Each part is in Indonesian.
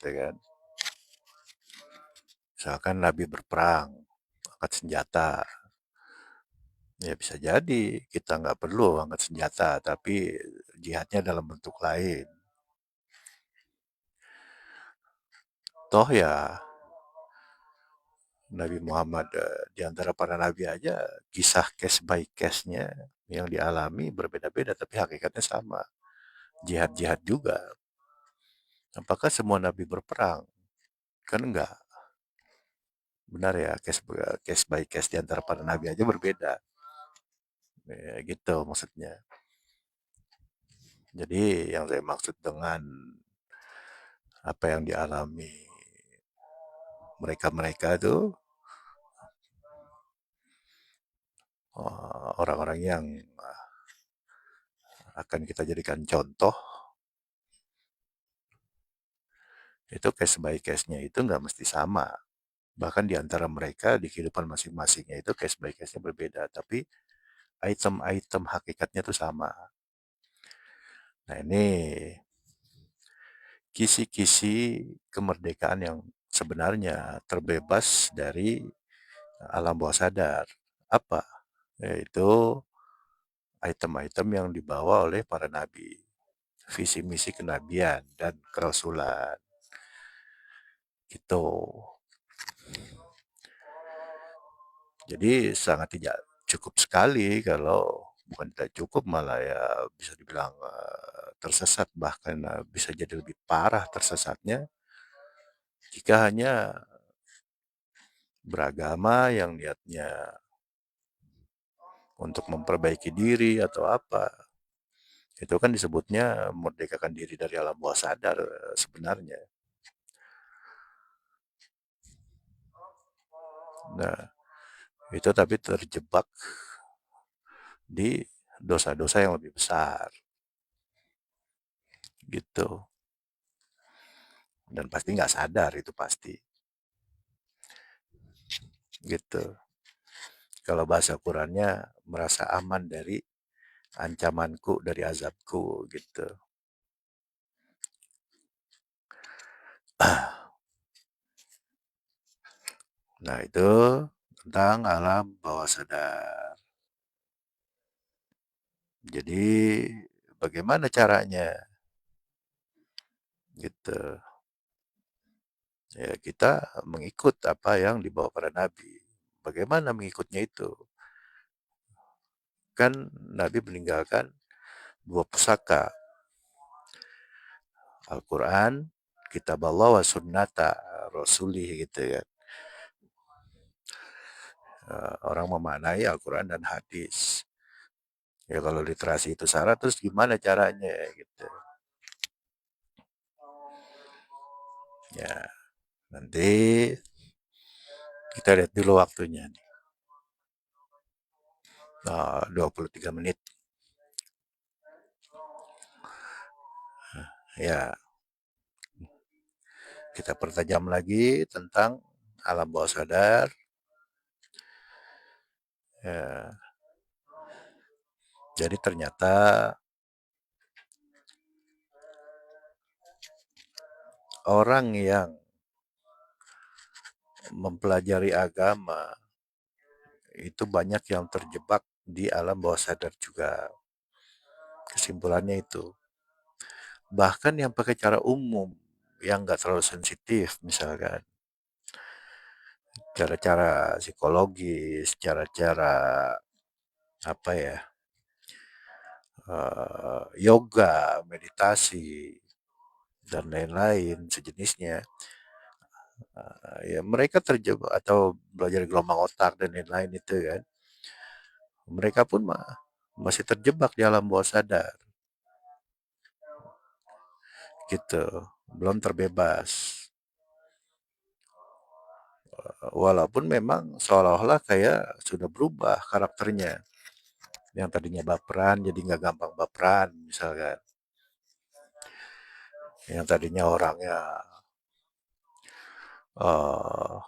gitu kan. Misalkan Nabi berperang, angkat senjata. Ya bisa jadi kita nggak perlu angkat senjata, tapi jihadnya dalam bentuk lain. Toh ya Nabi Muhammad di antara para nabi aja kisah case by case-nya yang dialami berbeda-beda tapi hakikatnya sama. Jihad-jihad juga. Apakah semua nabi berperang? Kan enggak. Benar ya, case by case di antara para nabi aja berbeda. Ya, gitu maksudnya. Jadi yang saya maksud dengan apa yang dialami mereka-mereka itu orang-orang yang akan kita jadikan contoh, itu case by case-nya itu nggak mesti sama. Bahkan di antara mereka di kehidupan masing-masingnya itu case by case-nya berbeda, tapi item-item hakikatnya itu sama. Nah ini kisi-kisi kemerdekaan yang sebenarnya terbebas dari alam bawah sadar. Apa? Yaitu item-item yang dibawa oleh para nabi. Visi misi kenabian dan kerasulan. Gitu. Jadi sangat tidak cukup sekali kalau bukan tidak cukup malah ya bisa dibilang tersesat bahkan bisa jadi lebih parah tersesatnya jika hanya beragama yang niatnya untuk memperbaiki diri atau apa. Itu kan disebutnya merdekakan diri dari alam bawah sadar sebenarnya. Nah, itu tapi terjebak di dosa-dosa yang lebih besar. Gitu. Dan pasti nggak sadar itu pasti. Gitu. Kalau bahasa Qurannya merasa aman dari ancamanku, dari azabku gitu. Nah itu tentang alam bawah sadar. Jadi bagaimana caranya? Gitu. Ya kita mengikut apa yang dibawa para nabi. Bagaimana mengikutnya itu? Kan Nabi meninggalkan dua pusaka. Al-Quran, kitab Allah wa sunnata rasulih gitu ya. Orang memaknai Al-Quran dan hadis. Ya kalau literasi itu syarat, terus gimana caranya gitu. Ya, nanti kita lihat dulu waktunya nih. 23 menit. Ya, kita pertajam lagi tentang alam bawah sadar. Ya, jadi ternyata orang yang mempelajari agama itu banyak yang terjebak di alam bawah sadar juga. Kesimpulannya itu. Bahkan yang pakai cara umum, yang nggak terlalu sensitif misalkan. Cara-cara psikologis, cara-cara apa ya, yoga, meditasi, dan lain-lain sejenisnya. Ya mereka terjebak atau belajar gelombang otak dan lain-lain itu kan. Mereka pun masih terjebak di alam bawah sadar. Gitu. Belum terbebas. Walaupun memang seolah-olah kayak sudah berubah karakternya. Yang tadinya baperan jadi nggak gampang baperan misalkan. Yang tadinya orangnya uh,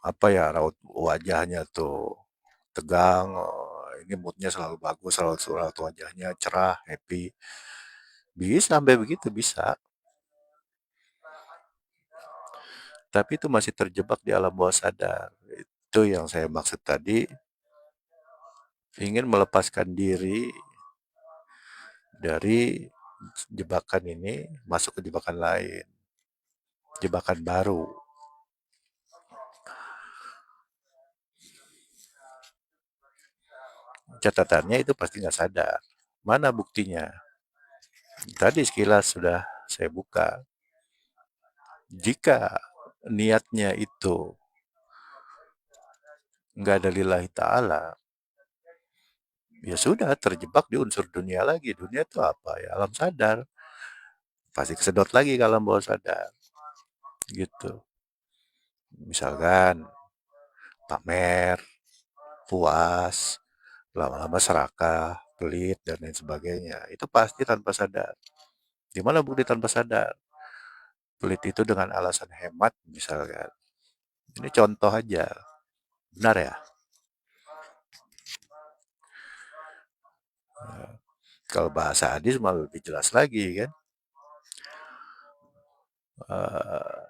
apa ya raut wajahnya tuh tegang, ini moodnya selalu bagus, selalu wajahnya cerah, happy. Bisa sampai begitu bisa. tapi itu masih terjebak di alam bawah sadar. Itu yang saya maksud tadi, ingin melepaskan diri dari jebakan ini, masuk ke jebakan lain, jebakan baru. Catatannya itu pasti nggak sadar. Mana buktinya? Tadi sekilas sudah saya buka. Jika niatnya itu nggak ada lillahi ta'ala, ya sudah terjebak di unsur dunia lagi. Dunia itu apa ya? Alam sadar. Pasti kesedot lagi ke alam bawah sadar. Gitu. Misalkan pamer, puas, lama-lama serakah, pelit, dan lain sebagainya. Itu pasti tanpa sadar. Di mana bukti tanpa sadar? Pelit itu dengan alasan hemat misalkan. Ini contoh aja. Benar ya? Kalau bahasa hadis malah lebih jelas lagi kan. Eh,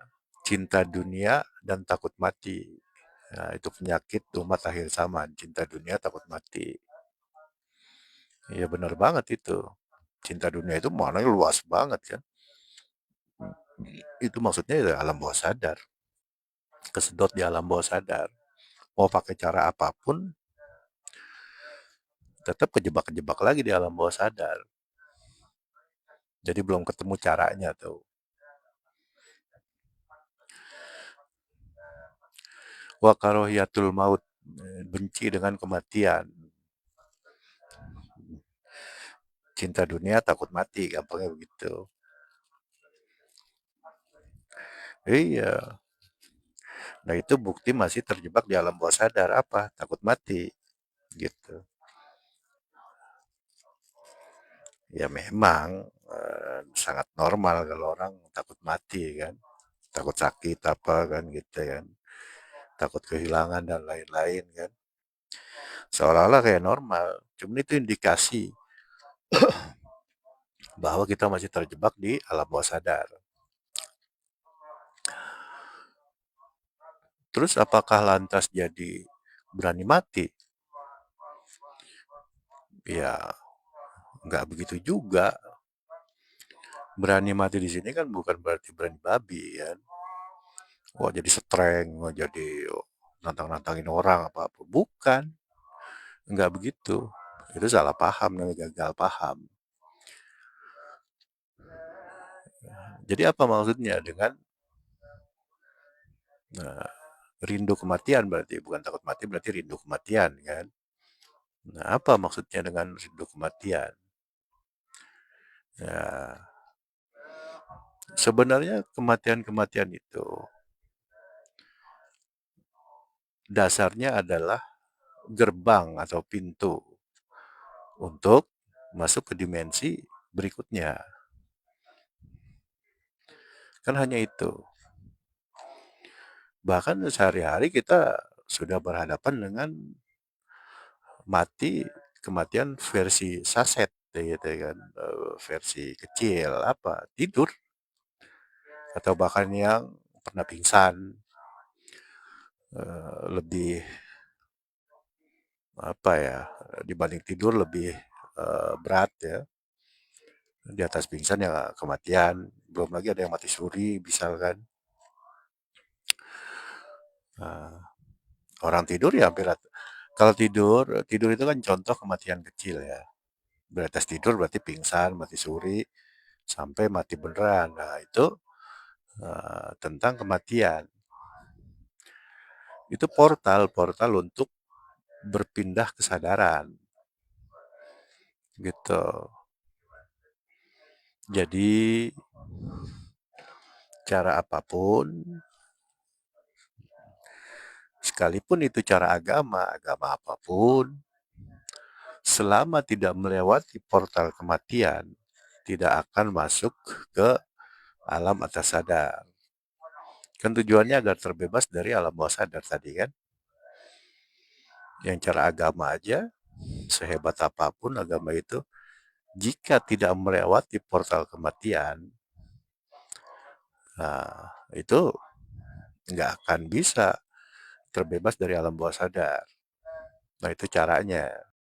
cinta dunia dan takut mati. Nah, itu penyakit umat akhir zaman. Cinta dunia, takut mati. Ya benar banget itu. Cinta dunia itu maknanya luas banget kan. Itu maksudnya ya alam bawah sadar. Kesedot di alam bawah sadar. Mau pakai cara apapun, tetap kejebak-kejebak lagi di alam bawah sadar. Jadi belum ketemu caranya tuh. Wa karohiyatul maut, benci dengan kematian. Cinta dunia takut mati, gampangnya begitu. Iya. Nah itu bukti masih terjebak di alam bawah sadar apa? Takut mati, gitu. Ya memang sangat normal kalau orang takut mati kan, takut sakit apa kan gitu kan, takut kehilangan dan lain-lain kan. Seolah-olah kayak normal, cuman itu indikasi bahwa kita masih terjebak di alam bawah sadar. Terus apakah lantas jadi berani mati? Ya nggak begitu juga. Berani mati di sini kan bukan berarti berani babi kan. Wah jadi streng, wah jadi nantang-nantangin orang apa-apa. Bukan, nggak begitu. Itu salah paham, namanya gagal paham. Jadi apa maksudnya dengan nah, rindu kematian berarti bukan takut mati berarti rindu kematian kan? Nah, apa maksudnya dengan rindu kematian? Ya, sebenarnya kematian-kematian itu dasarnya adalah gerbang atau pintu untuk masuk ke dimensi berikutnya. Kan hanya itu. Bahkan sehari-hari kita sudah berhadapan dengan mati, kematian versi saset gitu kan, versi kecil apa tidur atau bahkan yang pernah pingsan, lebih apa ya, dibanding tidur lebih berat ya, di atas pingsan ya kematian, belum lagi ada yang mati suri misalkan. Nah, orang tidur ya hampir kalau tidur tidur itu kan contoh kematian kecil ya, beratas tidur berarti pingsan, mati suri, sampai mati beneran. Nah itu tentang kematian. Itu portal untuk berpindah kesadaran. Gitu. Jadi cara apapun, sekalipun itu cara agama, agama apapun, selama tidak melewati portal kematian, tidak akan masuk ke alam atas sadar. Kan tujuannya agar terbebas dari alam bawah sadar tadi kan. Yang cara agama aja, sehebat apapun agama itu, jika tidak melewati portal kematian, nah, itu nggak akan bisa terbebas dari alam bawah sadar. Nah, itu caranya.